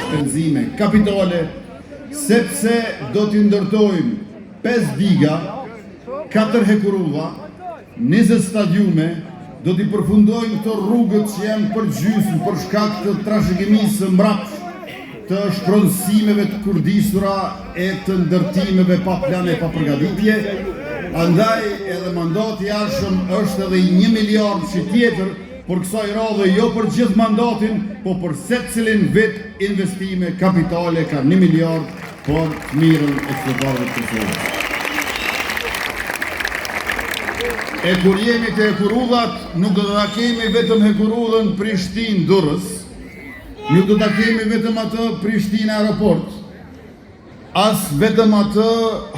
Shpenzime kapitale, sepse do t'i ndërtojmë 5 diga, 4 hekurulla, 20 stadiume, do t'i përfundojmë këto rrugët që janë përgjysmë për shkak të trashëgimisë së mbrapsht, të shpronësimeve të kurdisura e të ndërtimeve pa plane, pa përgatitje. Andaj edhe mandati i ardhshëm është edhe 1 miliard që tjetër për kësaj radhe, jo për gjithë mandatin, po për secilin vet investime kapitale ka 1 miliard për të mirën e qytetarëve të Kosovës. E kur jemi të hekurullat, nuk do ta kemi vetëm hekurullën Prishtinë-Durrës, nuk do ta kemi vetëm atë Prishtinë-Aeroport, as vetëm atë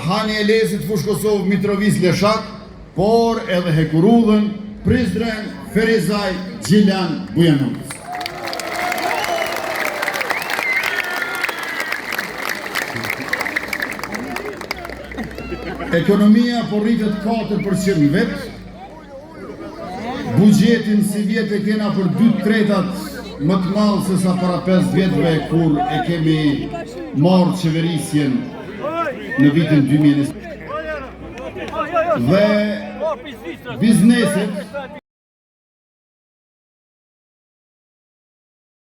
Hani Elesit, Fushë Kosovë, Mitrovic-Leshak, por edhe hekurullën Prizren, Ferizaj, Gjilan, Bujanovac. Ekonomia po rritet 4% vetë, bugjetin si vjetë e kena për 2/3 më të malë se sa para 5 vjetëve kur e kemi marrë qeverisjen në vitin 2020. Dhe bizneset